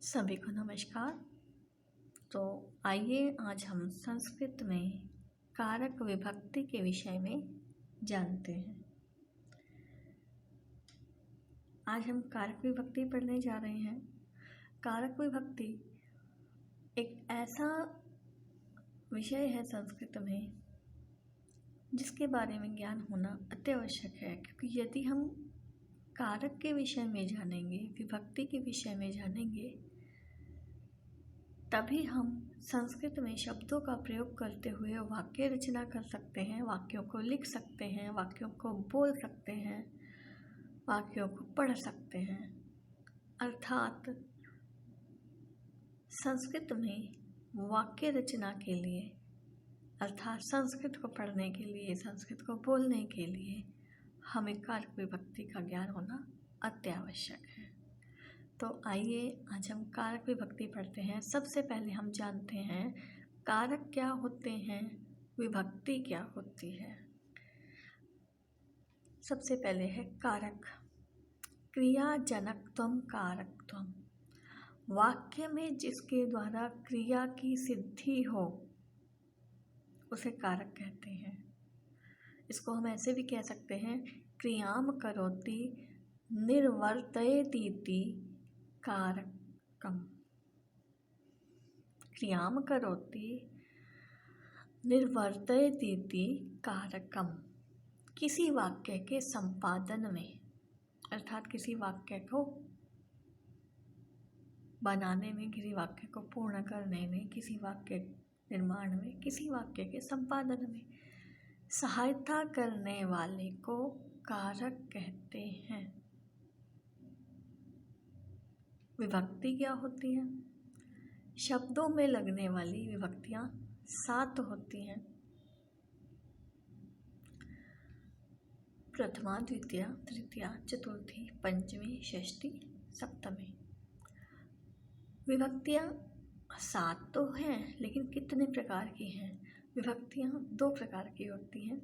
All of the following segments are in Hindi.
सभी को नमस्कार। तो आइए आज हम संस्कृत में कारक विभक्ति के विषय में जानते हैं। आज हम कारक विभक्ति पढ़ने जा रहे हैं। कारक विभक्ति एक ऐसा विषय है संस्कृत में जिसके बारे में ज्ञान होना अत्यावश्यक है, क्योंकि यदि हम कारक के विषय में जानेंगे, विभक्ति के विषय में जानेंगे, तभी हम संस्कृत में शब्दों का प्रयोग करते हुए वाक्य रचना कर सकते हैं, वाक्यों को लिख सकते हैं, वाक्यों को बोल सकते हैं, वाक्यों को पढ़ सकते हैं। अर्थात संस्कृत में वाक्य रचना के लिए, अर्थात संस्कृत को पढ़ने के लिए, संस्कृत को बोलने के लिए हमें कारक विभक्ति का ज्ञान होना अत्यावश्यक है। तो आइए आज हम कारक विभक्ति पढ़ते हैं। सबसे पहले हम जानते हैं कारक क्या होते हैं, विभक्ति क्या होती है। सबसे पहले है कारक। क्रियाजनकत्वम कारकत्वम, वाक्य में जिसके द्वारा क्रिया की सिद्धि हो उसे कारक कहते हैं। इसको हम ऐसे भी कह सकते हैं, क्रियाम करोति निर्वर्तयतीति कारकम। क्रियाम करोति निर्वर्तयतीति कारकम। किसी वाक्य के संपादन में, अर्थात किसी वाक्य को बनाने में, किसी वाक्य को पूर्ण करने में, किसी वाक्य निर्माण में, किसी वाक्य के संपादन में सहायता करने वाले को कारक कहते हैं। विभक्ति क्या होती है? शब्दों में लगने वाली विभक्तियां 7 होती हैं। प्रथमा, द्वितीया, तृतीया, चतुर्थी, पंचमी, षष्ठी, सप्तमी। विभक्तियां 7 तो हैं, लेकिन कितने प्रकार की हैं? विभक्तियां 2 प्रकार की होती हैं,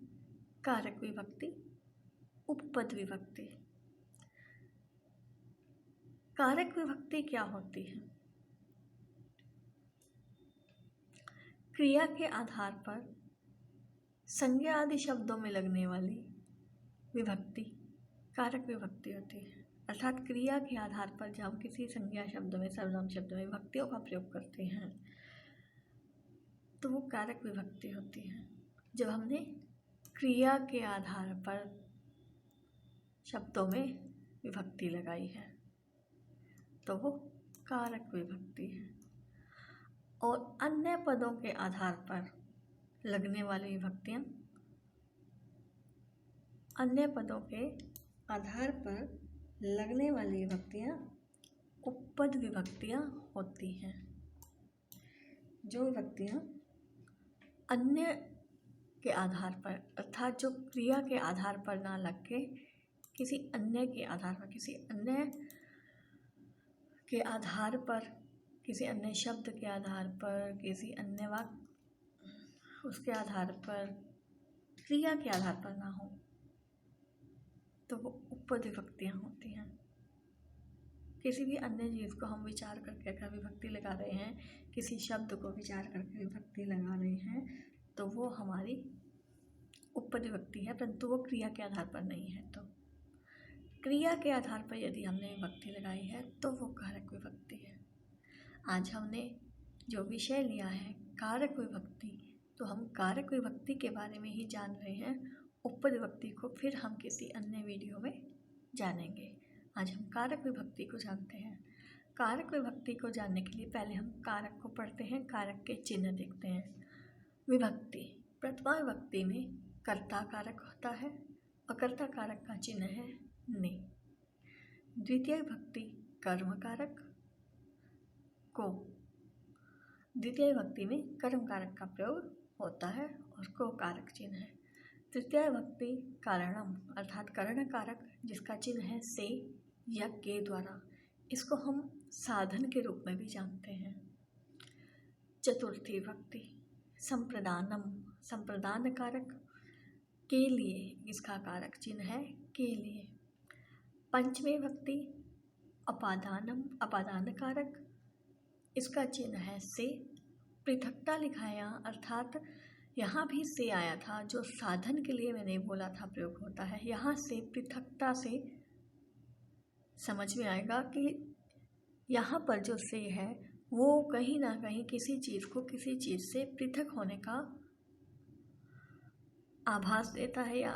कारक विभक्ति, उपपद विभक्ति। कारक विभक्ति क्या होती है? क्रिया के आधार पर संज्ञा आदि शब्दों में लगने वाली विभक्ति कारक विभक्ति होती है। अर्थात क्रिया के आधार पर जब हम किसी संज्ञा शब्द में, सर्वनाम शब्द में विभक्तियों का प्रयोग करते हैं तो वो कारक विभक्ति होती है। जब हमने क्रिया के आधार पर शब्दों में विभक्ति लगाई है तो वो कारक विभक्ति है। और अन्य पदों के आधार पर लगने वाली विभक्तियां, अन्य पदों के आधार पर लगने वाली विभक्तियां उपपद विभक्तियां होती हैं। जो विभक्तियां अन्य के आधार पर, अर्थात जो क्रिया के आधार पर ना लग के किसी अन्य के आधार पर, किसी अन्य के आधार पर, किसी अन्य शब्द के आधार पर, किसी अन्य वाक्य उसके आधार पर, क्रिया के आधार पर ना हो तो वो उपपद विभक्तियां होती हैं। किसी भी अन्य चीज़ को हम विचार करके अगर विभक्ति लगा रहे हैं, किसी शब्द को विचार करके विभक्ति लगा रहे हैं तो वो हमारी उपपद विभक्ति है, परंतु वो क्रिया के आधार पर नहीं है। तो क्रिया के आधार पर यदि हमने विभक्ति लगाई है तो वो कारक विभक्ति है। आज हमने जो विषय लिया है कारक विभक्ति, तो हम कारक विभक्ति के बारे में ही जान रहे हैं। उपपद विभक्ति को फिर हम किसी अन्य वीडियो में जानेंगे। आज हम कारक विभक्ति को जानते हैं। कारक विभक्ति को जानने के लिए पहले हम कारक को पढ़ते हैं, कारक के चिन्ह देखते हैं। विभक्ति, प्रथमा विभक्ति में कर्ता कारक होता है और कर्ता कारक का चिन्ह है ने। द्वितीय विभक्ति कर्म कारक को, द्वितीय विभक्ति में कर्म कारक का प्रयोग होता है और को कारक चिन्ह है। तृतीय विभक्ति कारणम, अर्थात करण कारक जिसका चिन्ह है से या के द्वारा, इसको हम साधन के रूप में भी जानते हैं। चतुर्थी विभक्ति संप्रदानम, संप्रदान कारक के लिए, इसका कारक चिन्ह है के लिए। पंचमी विभक्ति अपादानम, अपादान कारक इसका चिन्ह है से। पृथकता लिखा है यहाँ, अर्थात यहाँ भी से आया था, जो साधन के लिए मैंने बोला था प्रयोग होता है। यहाँ से पृथकता से समझ में आएगा कि यहाँ पर जो से है वो कहीं ना कहीं किसी चीज़ को किसी चीज़ से पृथक होने का आभास देता है, या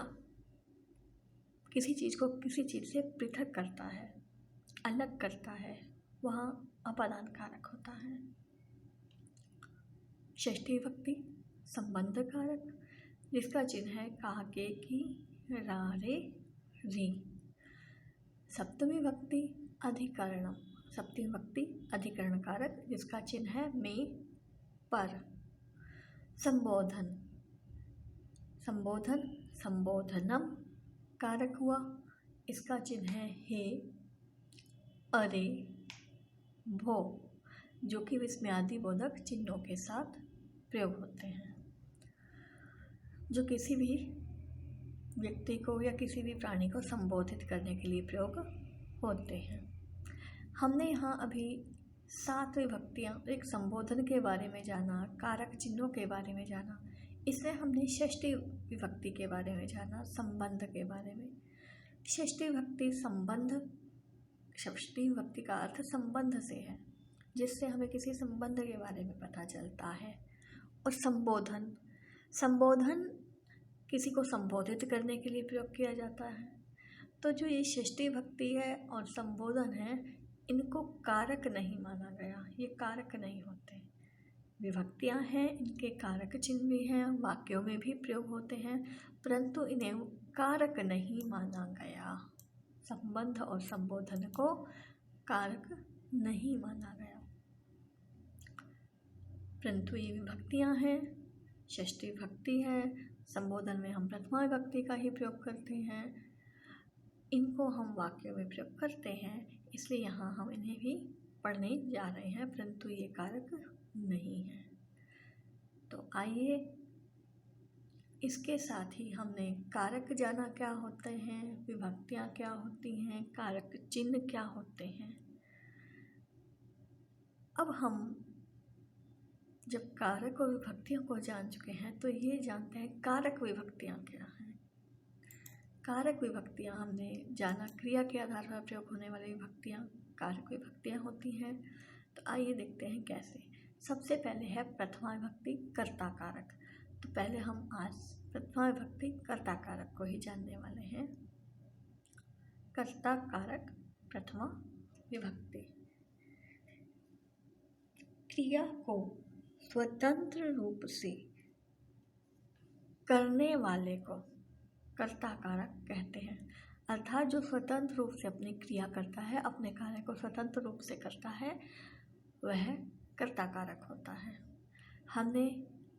किसी चीज़ को किसी चीज़ से पृथक करता है, अलग करता है, वहाँ अपादान कारक होता है। षष्ठी विभक्ति संबंध कारक, जिसका चिन्ह है का, के, की, रा, रे, री। सप्तमी विभक्ति अधिकरणम, सप्तमी विभक्ति अधिकरण कारक, जिसका चिन्ह है में, पर। संबोधन, संबोधन संबोधनम कारक हुआ, इसका चिन्ह है हे, अरे, भो, जो कि विस्मयादि बोधक चिन्हों के साथ प्रयोग होते हैं, जो किसी भी व्यक्ति को या किसी भी प्राणी को संबोधित करने के लिए प्रयोग होते हैं। हमने यहाँ अभी 7 विभक्तियाँ, एक संबोधन के बारे में जाना, कारक चिन्हों के बारे में जाना, इसमें हमने षष्ठी विभक्ति के बारे में जाना, संबंध के बारे में। षष्ठी विभक्ति संबंध, षष्ठी विभक्ति का अर्थ संबंध से है, जिससे हमें किसी संबंध के बारे में पता चलता है। और संबोधन, संबोधन किसी को संबोधित करने के लिए प्रयोग किया जाता है। तो जो ये षष्ठी विभक्ति है और संबोधन है, इनको कारक नहीं माना गया, ये कारक नहीं होते। विभक्तियां हैं, इनके कारक चिन्ह भी हैं, वाक्यों में भी प्रयोग होते हैं, परंतु इन्हें कारक नहीं माना गया। संबंध और संबोधन को कारक नहीं माना गया, परंतु ये विभक्तियां हैं। षष्ठी विभक्ति है, संबोधन में हम प्रथमा विभक्ति का ही प्रयोग करते हैं, इनको हम वाक्यों में प्रयोग करते हैं, इसलिए यहाँ हम इन्हें भी पढ़ने जा रहे हैं, परंतु ये कारक नहीं है। तो आइए, इसके साथ ही हमने कारक जाना क्या होते हैं, विभक्तियाँ क्या होती हैं, कारक चिन्ह क्या होते हैं। अब हम जब कारक और विभक्तियों को जान चुके हैं, तो ये जानते हैं कारक विभक्तियाँ क्या हैं। कारक विभक्तियाँ हमने जाना, क्रिया के आधार पर प्रयोग होने वाली विभक्तियाँ कारक विभक्तियाँ होती हैं। तो आइए देखते हैं कैसे। सबसे पहले है प्रथमा विभक्ति कर्ता कारक। तो पहले हम आज प्रथमा विभक्ति कर्ता कारक को ही जानने वाले हैं। कर्ता कारक प्रथमा विभक्ति, क्रिया को स्वतंत्र रूप से करने वाले को कर्ता कारक कहते हैं। अर्थात जो स्वतंत्र रूप से अपनी क्रिया करता है, अपने कार्य को स्वतंत्र रूप से करता है, वह कर्ता कारक होता है। हमने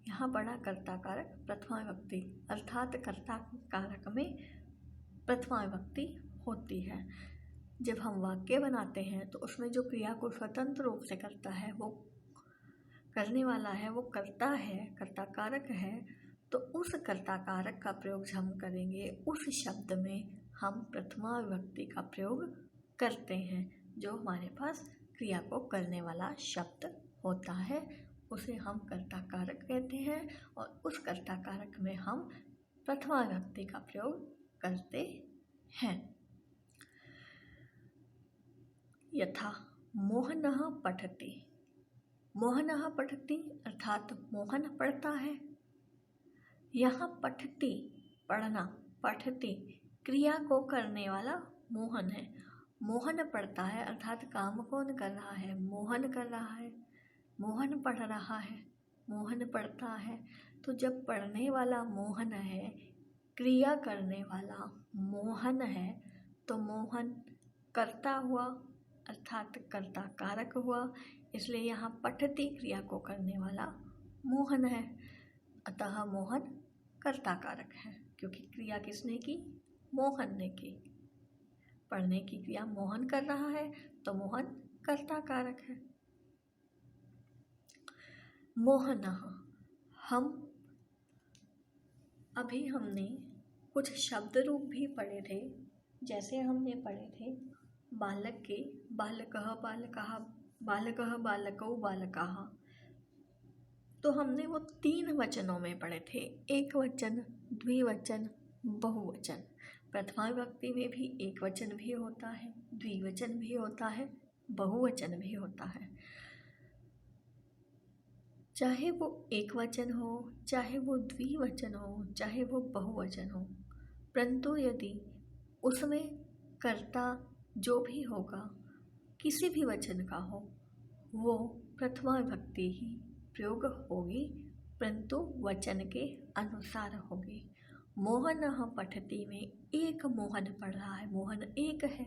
यहाँ पढ़ा कर्ता कारक प्रथमा विभक्ति, अर्थात कर्ता कारक में प्रथमा विभक्ति होती है। जब हम वाक्य बनाते हैं तो उसमें जो क्रिया को स्वतंत्र रूप से करता है, वो करने वाला है, वो कर्ता है, कर्ता कारक है। तो उस कर्ता कारक का प्रयोग हम करेंगे, उस शब्द में हम प्रथमा विभक्ति का प्रयोग करते हैं। जो हमारे पास क्रिया को करने वाला शब्द होता है, उसे हम कर्ता कारक कहते हैं, और उस कर्ता कारक में हम प्रथमा विभक्ति का प्रयोग करते हैं। यथा मोहनः पठति, मोहनः पठति अर्थात मोहन पढ़ता है। यहाँ पठति पढ़ना, पठति क्रिया को करने वाला मोहन है। मोहन पढ़ता है अर्थात काम कौन कर रहा है, मोहन कर रहा है। मोहन पढ़ रहा है, मोहन पढ़ता है। तो जब पढ़ने वाला मोहन है, क्रिया करने वाला मोहन है, तो मोहन कर्ता हुआ अर्थात कर्ता कारक हुआ। इसलिए यहाँ पठति क्रिया को करने वाला मोहन है, अतः मोहन कर्ता कारक है, क्योंकि क्रिया किसने की, मोहन ने की। पढ़ने की क्रिया मोहन कर रहा है, तो मोहन कर्ता कारक है। मोहनः, हमने कुछ शब्द रूप भी पढ़े थे। जैसे हमने पढ़े थे बालक के, बालकः, बालकः बालकः, बालकौ, बालकाः। तो हमने वो 3 वचनों में पढ़े थे, एक वचन, द्विवचन, बहुवचन। प्रथमा विभक्ति में भी एक वचन भी होता है, द्विवचन भी होता है, बहुवचन भी होता है। चाहे वो एक वचन हो, चाहे वो द्विवचन हो, चाहे वो बहुवचन हो, परंतु यदि उसमें कर्ता जो भी होगा किसी भी वचन का हो, वो प्रथमा विभक्ति ही प्रयोग होगी, परंतु वचन के अनुसार होगी। मोहनः पठति में एक मोहन पढ़ रहा है, मोहन एक है,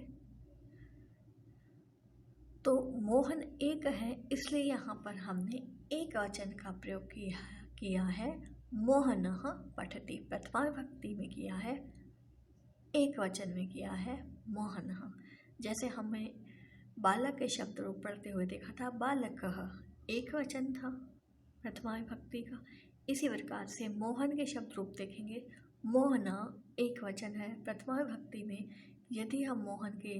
तो मोहन एक है, इसलिए यहाँ पर हमने एक वचन का प्रयोग किया है। मोहनः पठति प्रथमा विभक्ति में किया है, एक वचन में किया है मोहनः। जैसे हमें बालक के शब्द रूप पढ़ते हुए देखा था, बालकः एक वचन था प्रथमा विभक्ति का। इसी प्रकार से मोहन के शब्द रूप देखेंगे, मोहना एक वचन है प्रथमा विभक्ति में। यदि हम मोहन के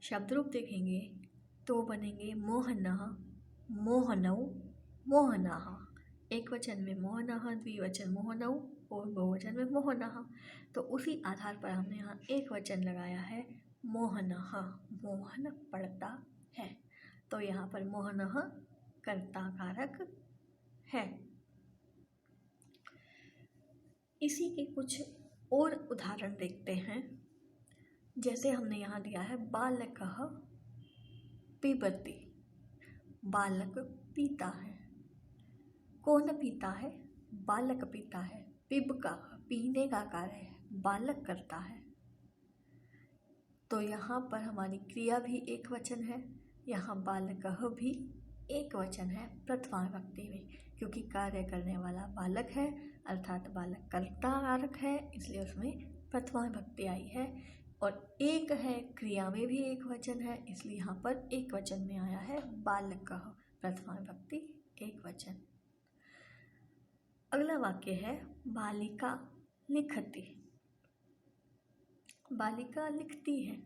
शब्द रूप देखेंगे तो बनेंगे मोहनः, मोहनौ, मोहनाः। एक वचन में मोहनः, द्विवचन मोहनौ और बहुवचन में मोहनाः। तो उसी आधार पर हमने यहाँ एक वचन लगाया है, मोहनः, मोहन पढ़ता है। तो यहाँ पर मोहनः कर्ता कारक है। इसी के कुछ और उदाहरण देखते हैं। जैसे हमने यहाँ दिया है, बालकः पिबति, बालक पीता है। कौन पीता है? बालक पीता है। पिब का पीने का कार्य है, बालक करता है। तो यहाँ पर हमारी क्रिया भी एक वचन है, यहाँ बालकः भी एक वचन है प्रथमा विभक्ति में, क्योंकि कार्य करने वाला बालक है, अर्थात बालक कर्ता कारक है, इसलिए उसमें प्रथमा विभक्ति आई है। और एक है, क्रिया में भी एक वचन है, इसलिए यहाँ पर एक वचन में आया है बालकः, प्रथमा विभक्ति एक वचन। अगला वाक्य है, बालिका लिखति, बालिका लिखती है।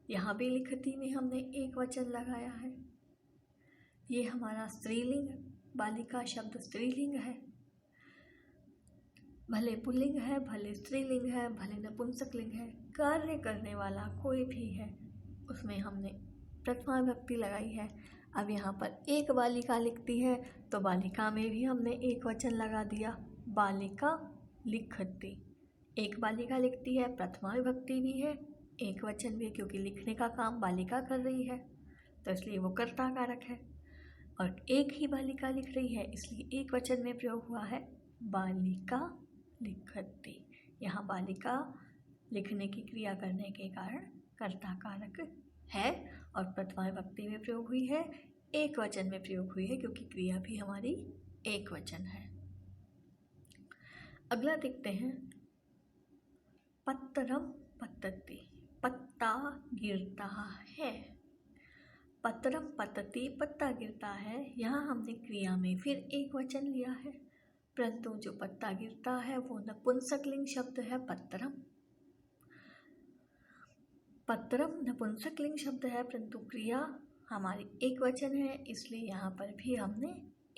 यहाँ भी लिखती में हमने एक वचन लगाया है। ये हमारा स्त्रीलिंग, बालिका शब्द स्त्रीलिंग है, भले पुल्लिंग है, भले स्त्रीलिंग है, भले नपुंसकलिंग है, कार्य करने वाला कोई भी है उसमें हमने प्रथमा विभक्ति लगाई है। अब यहाँ पर एक बालिका लिखती है तो बालिका में भी हमने एक वचन लगा दिया, बालिका लिखति। एक बालिका लिखती है, प्रथमा विभक्ति भी है, एक वचन भी, क्योंकि लिखने का काम बालिका कर रही है तो इसलिए वो कर्ता कारक है। और एक ही बालिका लिख रही है, इसलिए एक वचन में प्रयोग हुआ है बालिका लिखति। यहाँ बालिका लिखने की क्रिया करने के कारण कर्ता कारक है और प्रथमा विभक्ति में प्रयोग हुई है, एक वचन में प्रयोग हुई है, क्योंकि क्रिया भी हमारी एक वचन है। अगला देखते हैं, पत्रम पतति, पत्ता गिरता है। पत्रम पतति, पत्ता गिरता है। यहाँ हमने क्रिया में फिर एक वचन लिया है, परंतु जो पत्ता गिरता है वो नपुंसकलिंग शब्द है पत्रम। पत्रम नपुंसकलिंग शब्द है, परंतु क्रिया हमारी एक वचन है, इसलिए यहाँ पर भी हमने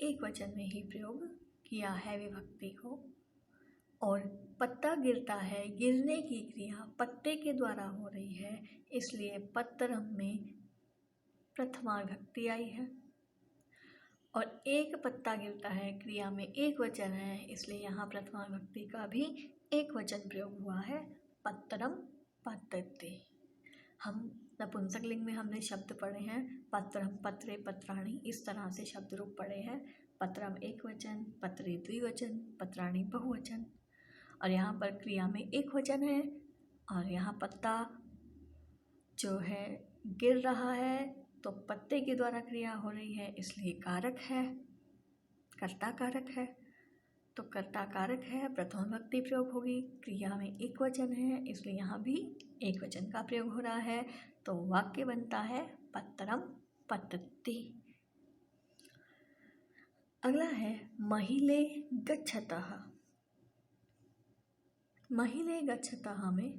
एक वचन में ही प्रयोग किया है विभक्ति को। और पत्ता गिरता है, गिरने की क्रिया पत्ते के द्वारा हो रही है, इसलिए पत्रम में प्रथमा विभक्ति आई है। और एक पत्ता गिरता है, क्रिया में एक वचन है, इसलिए यहाँ प्रथमा विभक्ति का भी एक वचन प्रयोग हुआ है, पत्रम पतति। हम नपुंसकलिंग में हमने शब्द पढ़े हैं, पत्रम, पत्रे, पत्राणि, इस तरह से शब्द रूप पढ़े हैं। पत्रम एक वचन, पत्रे द्विवचन, पत्राणि बहुवचन। और यहाँ पर क्रिया में एक वचन है और यहाँ पत्ता जो है गिर रहा है, तो पत्ते के द्वारा क्रिया हो रही है, इसलिए कारक है, कर्ता कारक है। तो कर्ता कारक है, प्रथमा विभक्ति प्रयोग होगी, क्रिया में एक वचन है, इसलिए यहाँ भी एक वचन का प्रयोग हो रहा है। तो वाक्य बनता है पत्रम पतति। अगला है, महिले गच्छतः। महिले गच्छतः में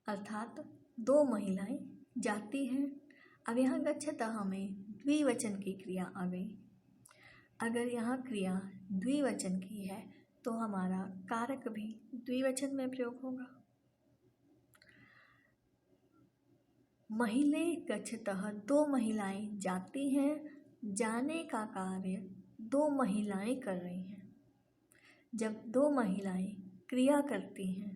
अर्थात दो महिलाएं जाती हैं। अब यहाँ गच्छतः में द्विवचन की क्रिया आ गई। अगर यहाँ क्रिया द्विवचन की है तो हमारा कारक भी द्विवचन में प्रयोग होगा। महिले गच्छतः, दो महिलाएं जाती हैं, जाने का कार्य दो महिलाएं कर रही हैं। जब दो महिलाएं क्रिया करती हैं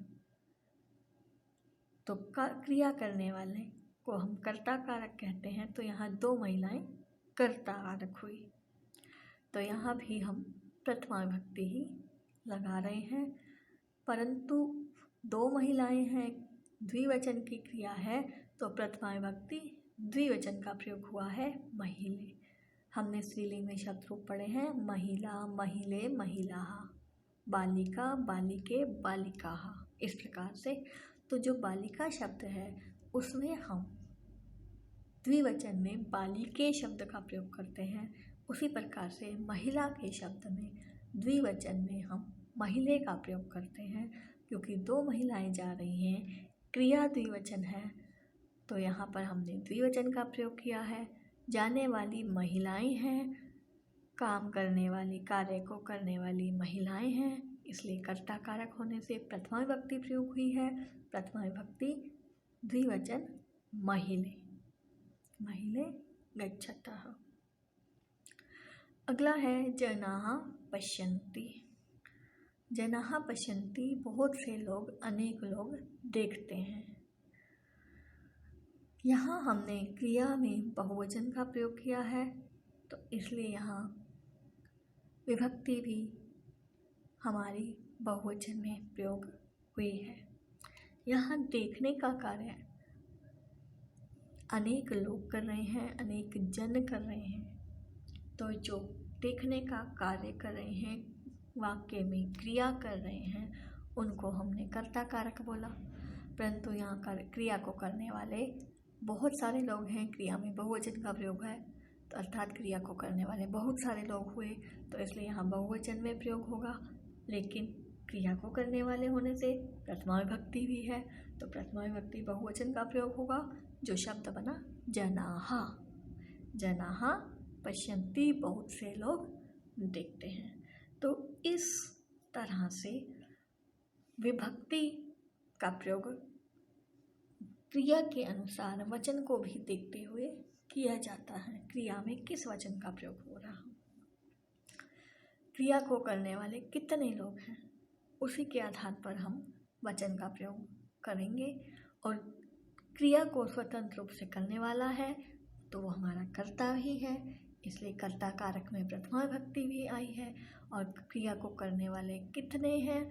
तो क्रिया करने वाले को हम कर्ता कारक कहते हैं। तो यहाँ दो महिलाएं कर्ता कारक हुई, तो यहाँ भी हम प्रथमा विभक्ति ही लगा रहे हैं। परंतु दो महिलाएं हैं, द्विवचन की क्रिया है, तो प्रथमा विभक्ति द्विवचन का प्रयोग हुआ है महिले। हमने स्त्रीलिंग में शब्द रूप पढ़े हैं महिला, महिले, महिलाः, बालिका, बालिके, बालिकाः, इस प्रकार से। तो जो बालिका शब्द है उसमें हम द्विवचन में बालिके शब्द का प्रयोग करते हैं। उसी प्रकार से महिला के शब्द में द्विवचन में हम महिले का प्रयोग करते हैं, क्योंकि दो महिलाएं जा रही हैं, क्रिया द्विवचन है, तो यहाँ पर हमने द्विवचन का प्रयोग किया है। जाने वाली महिलाएं हैं, काम करने वाली, कार्य को करने वाली महिलाएं हैं, इसलिए कर्ता कारक होने से प्रथमा विभक्ति प्रयोग हुई है। प्रथमा विभक्ति द्विवचन महिले, महिले गच्छतः। अगला है जनाः पश्यन्ति। जनाः पश्यन्ति बहुत से लोग, अनेक लोग देखते हैं। यहाँ हमने क्रिया में बहुवचन का प्रयोग किया है, तो इसलिए यहाँ विभक्ति भी हमारी बहुवचन में प्रयोग हुई है। यहाँ देखने का कार्य अनेक लोग कर रहे हैं, अनेक जन कर रहे हैं, तो जो देखने का कार्य कर रहे हैं, वाक्य में क्रिया कर रहे हैं, उनको हमने कर्ता कारक बोला। परंतु यहाँ क्रिया को करने वाले बहुत सारे लोग हैं, क्रिया में बहुवचन का प्रयोग है, तो अर्थात क्रिया को करने वाले बहुत सारे लोग हुए, तो इसलिए यहाँ बहुवचन में प्रयोग होगा। लेकिन क्रिया को करने वाले होने से प्रथमा विभक्ति भी है, तो प्रथमा विभक्ति बहुवचन का प्रयोग होगा। जो शब्द बना जनाः, जनाः पश्यन्ति, बहुत से लोग देखते हैं। तो इस तरह से विभक्ति का प्रयोग क्रिया के अनुसार वचन को भी देखते हुए किया जाता है। क्रिया में किस वचन का प्रयोग हो रहा है, क्रिया को करने वाले कितने लोग हैं, उसी के आधार पर हम वचन का प्रयोग करेंगे। और क्रिया को स्वतंत्र रूप से करने वाला है तो वो हमारा कर्ता ही है, इसलिए कर्ता कारक में प्रथमा विभक्ति भी आई है। और क्रिया को करने वाले कितने हैं,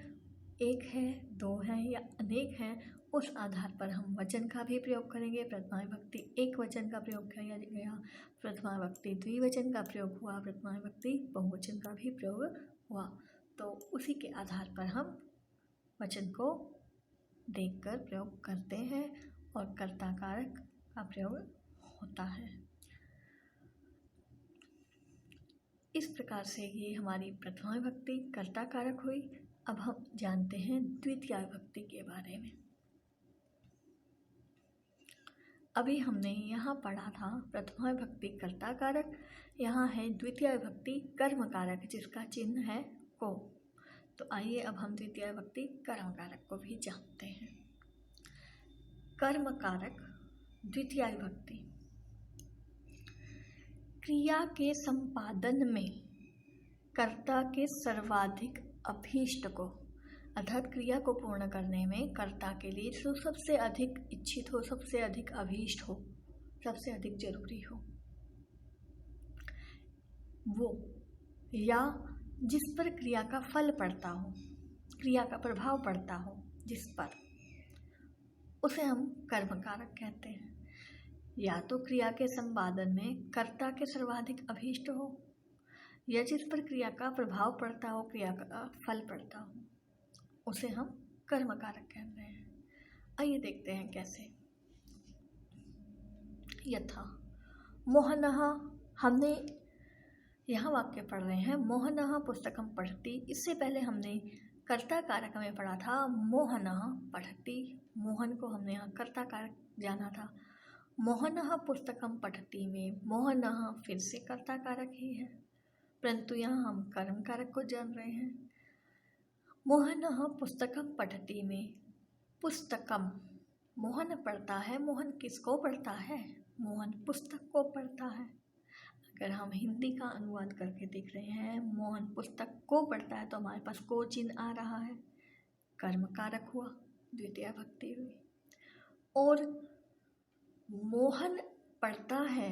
एक है, दो हैं या अनेक हैं, उस आधार पर हम वचन का भी प्रयोग करेंगे। प्रथमा विभक्ति एक वचन का प्रयोग किया गया, प्रथमा विभक्ति द्विवचन का प्रयोग हुआ, प्रथमा विभक्ति बहुवचन का भी प्रयोग हुआ, तो उसी के आधार पर हम वचन को देखकर प्रयोग करते हैं और कर्ता कारक का प्रयोग होता है। इस प्रकार से ये हमारी प्रथमा विभक्ति कर्ता कारक हुई। अब हम जानते हैं द्वितीय विभक्ति के बारे में। अभी हमने यहाँ पढ़ा था प्रथमा विभक्ति कर्ता कारक, यहाँ है द्वितीय विभक्ति कर्म कारक जिसका चिन्ह है को। तो आइए अब हम द्वितीय विभक्ति कर्म कारक को भी जानते हैं। कर्म कारक द्वितीय विभक्ति क्रिया के संपादन में कर्ता के सर्वाधिक अभीष्ट को, अर्थात क्रिया को पूर्ण करने में कर्ता के लिए जो सबसे अधिक इच्छित हो, सबसे अधिक अभीष्ट हो, सबसे अधिक जरूरी हो, वो या जिस पर क्रिया का फल पड़ता हो, क्रिया का प्रभाव पड़ता हो जिस पर, उसे हम कर्म कारक कहते हैं। या तो क्रिया के संपादन में कर्ता के सर्वाधिक अभीष्ट हो, या जिस पर क्रिया का प्रभाव पड़ता हो, क्रिया का फल पड़ता हो, उसे हम कर्म कारक कहते हैं। आइए देखते हैं कैसे। यथा मोहनः, हमने यहाँ वाक्य पढ़ रहे हैं मोहनः पुस्तकं पठति। इससे पहले हमने कर्ता कारक में पढ़ा था मोहनः पठति, मोहन को हमने यहाँ कर्ता कारक जाना था। मोहनः पुस्तकं पठति में मोहनः फिर से कर्ता कारक ही है, परंतु यहाँ हम कर्म कारक को जान रहे हैं। मोहनः पुस्तकम पठति में पुस्तकम, मोहन पढ़ता है। मोहन किसको पढ़ता है? मोहन पुस्तक को पढ़ता है। अगर हम हिंदी का अनुवाद करके देख रहे हैं, मोहन पुस्तक को पढ़ता है, तो हमारे पास को चिन्ह आ रहा है, कर्म कारक हुआ, द्वितीय भक्ति हुई। और मोहन पढ़ता है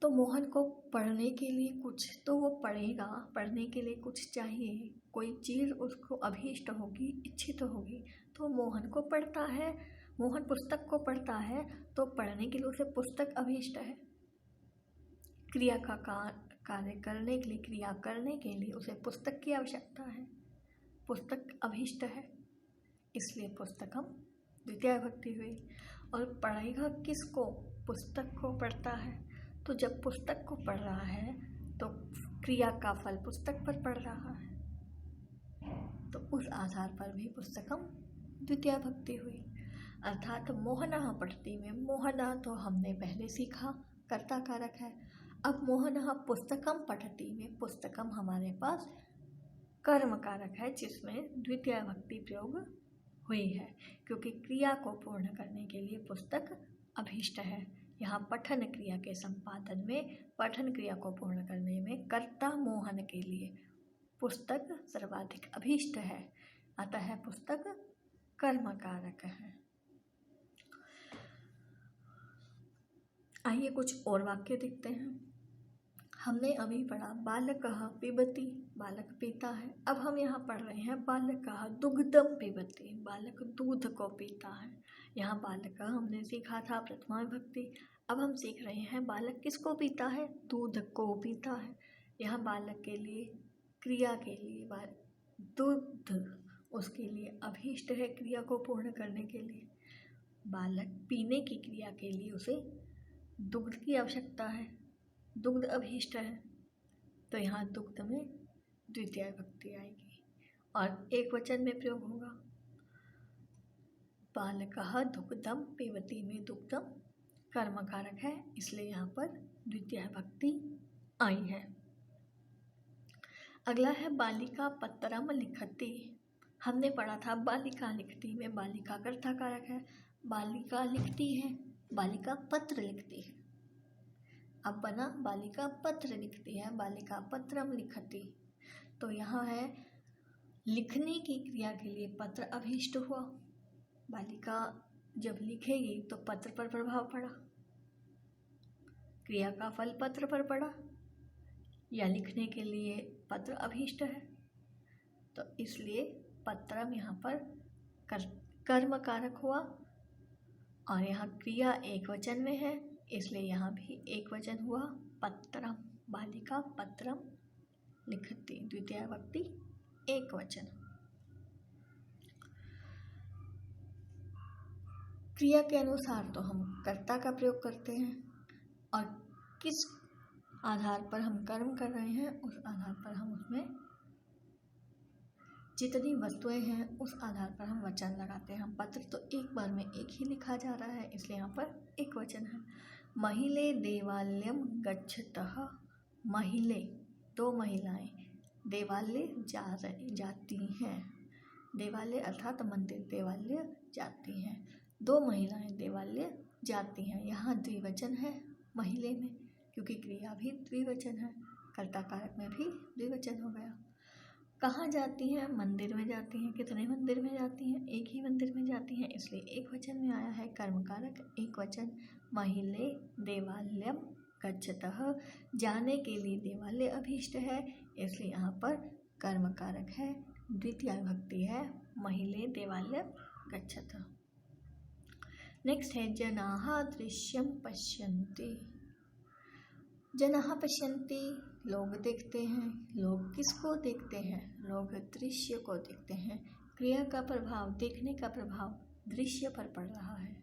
तो मोहन को पढ़ने के लिए कुछ तो वो पढ़ेगा, पढ़ने के लिए कुछ चाहिए, कोई चीज़ उसको अभीष्ट होगी, इच्छित होगी, तो मोहन को पढ़ता है। मोहन पुस्तक को पढ़ता है तो पढ़ने के लिए उसे पुस्तक अभीष्ट है। क्रिया का कार्य करने के लिए, क्रिया करने के लिए उसे पुस्तक की आवश्यकता है, पुस्तक अभीष्ट है, इसलिए पुस्तकम द्वितीय भक्ति हुई। और पढ़ेगा किसको? पुस्तक को पढ़ता है। तो जब पुस्तक को पढ़ रहा है तो क्रिया का फल पुस्तक पर पड़ रहा है, तो उस आधार पर भी पुस्तकम द्वितीय भक्ति हुई। अर्थात मोहनः पठति में मोहनः तो हमने पहले सीखा, कर्ता कारक है। अब मोहनः पुस्तकम पठति में पुस्तकम हमारे पास कर्म कारक है, जिसमें द्वितीय भक्ति प्रयोग हुई है, क्योंकि क्रिया को पूर्ण करने के लिए पुस्तक अभीष्ट है। यहाँ पठन क्रिया के संपादन में, पठन क्रिया को पूर्ण करने में कर्ता मोहन के लिए पुस्तक सर्वाधिक अभीष्ट है, अतः पुस्तक कर्म कारक है। आइए कुछ और वाक्य देखते हैं। हमने अभी पढ़ा बालकः पिबति, बालक पीता है। अब हम यहाँ पढ़ रहे हैं बालकः दुग्धम पिबति, बालक दूध को पीता है। यहाँ बालक हमने सीखा था प्रथमा विभक्ति। अब हम सीख रहे हैं बालक किसको पीता है? दूध को पीता है। यहाँ बालक के लिए, क्रिया के लिए दूध उसके लिए अभीष्ट है, क्रिया को पूर्ण करने के लिए। बालक पीने की क्रिया के लिए उसे दुग्ध की आवश्यकता है, दुग्ध अभीष्ट है, तो यहाँ दुग्ध में द्वितीय भक्ति आएगी और एक वचन में प्रयोग होगा। बालकः दुग्धम पिबति में दुग्धम कर्म कारक है, इसलिए यहाँ पर द्वितीय भक्ति आई है। अगला है बालिका पत्रम लिखति। हमने पढ़ा था बालिका लिखती में बालिका कर्ता कारक है, बालिका लिखती है, बालिका पत्र लिखती है। अब बना बालिका पत्र लिखती है, बालिका पत्रम लिखति। तो यहाँ है लिखने की क्रिया के लिए पत्र अभीष्ट हुआ। बालिका जब लिखेगी तो पत्र पर प्रभाव पड़ा, क्रिया का फल पत्र पर पड़ा, या लिखने के लिए पत्र अभीष्ट है, तो इसलिए पत्रम यहाँ पर कर्म कारक हुआ। और यहाँ क्रिया एक वचन में है, इसलिए यहाँ भी एक वचन हुआ पत्रम, बालिका पत्रम लिखति, द्वितीय भक्ति एक वचन। क्रिया के अनुसार तो हम कर्ता का प्रयोग करते हैं, और किस आधार पर हम कर्म कर रहे हैं उस आधार पर हम उसमें जितनी वस्तुएं हैं उस आधार पर हम वचन लगाते हैं। पत्र तो एक बार में एक ही लिखा जा रहा है, इसलिए यहाँ पर एक वचन है। महिले देवालयम गच्छतः, महिले दो महिलाएं देवालय जाती हैं, देवालय अर्थात मंदिर, देवालय जाती हैं, दो महिलाएं देवालय जाती हैं। यहाँ द्विवचन है महिले में, क्योंकि क्रिया भी द्विवचन है, कर्ता कारक में भी द्विवचन हो गया। कहाँ जाती हैं? मंदिर में जाती हैं। कितने मंदिर में जाती हैं? एक ही मंदिर में जाती हैं, इसलिए एक वचन में आया है कर्म कारक एक वचन। महिले देवालयम गच्छतः, जाने के लिए देवालय अभीष्ट है, इसलिए यहाँ पर कर्म कारक है, द्वितीय भक्ति है, महिले देवालयम गच्छतः। नेक्स्ट है जनाः दृश्यम पश्यन्ति। जनाः पश्यन्ति, लोग देखते हैं। लोग किसको देखते हैं? लोग दृश्य को देखते हैं। क्रिया का प्रभाव, देखने का प्रभाव दृश्य पर पड़ रहा है,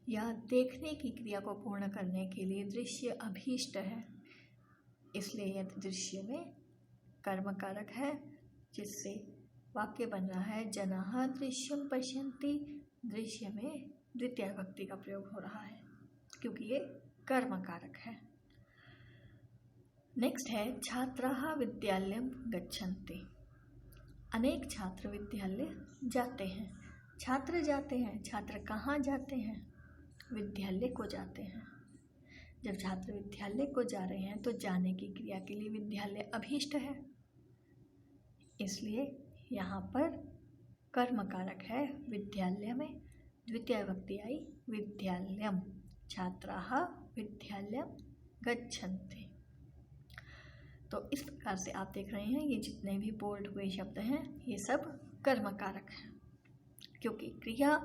या देखने की क्रिया को पूर्ण करने के लिए दृश्य अभीष्ट है, इसलिए यह दृश्य में कर्म कारक है, जिससे वाक्य बन रहा है जनाः दृश्यम पश्यन्ति। दृश्य में द्वितीय भक्ति का प्रयोग हो रहा है। क्योंकि ये कर्म कारक है। नेक्स्ट है छात्राः विद्यालयं गच्छन्ति। अनेक छात्र विद्यालय जाते हैं। छात्र जाते हैं, छात्र कहाँ जाते हैं? विद्यालय को जाते हैं। जब छात्र विद्यालय को जा रहे हैं तो जाने की क्रिया के लिए विद्यालय अभीष्ट है, इसलिए यहाँ पर कर्म कारक है विद्यालय में। द्वितीय विभक्ति आई विद्यालयम। छात्राः विद्यालयं गच्छन्ति। तो इस प्रकार से आप देख रहे हैं ये जितने भी बोल्ड हुए शब्द हैं ये सब कर्म कारक हैं, क्योंकि क्रिया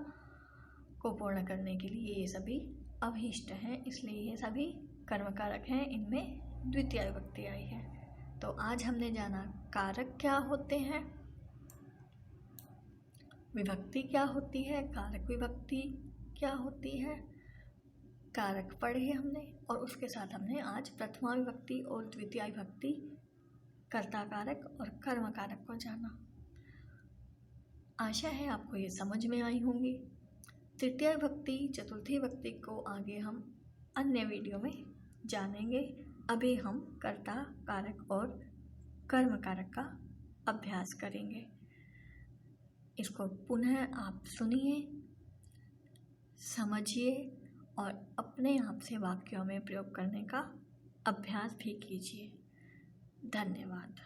को पूर्ण करने के लिए ये सभी अभीष्ट हैं, इसलिए ये सभी कर्म कारक हैं। इनमें द्वितीय विभक्ति आई है। तो आज हमने जाना कारक क्या होते हैं, विभक्ति क्या होती है, कारक विभक्ति क्या होती है, कारक पढ़े हमने, और उसके साथ हमने आज प्रथमा विभक्ति और द्वितीय विभक्ति, कर्ता कारक और कर्म कारक को जाना। आशा है आपको ये समझ में आई होंगी। तृतीय विभक्ति चतुर्थी विभक्ति को आगे हम अन्य वीडियो में जानेंगे। अभी हम कर्ता कारक और कर्म कारक का अभ्यास करेंगे। इसको पुनः आप सुनिए, समझिए और अपने आप से वाक्यों में प्रयोग करने का अभ्यास भी कीजिए। धन्यवाद।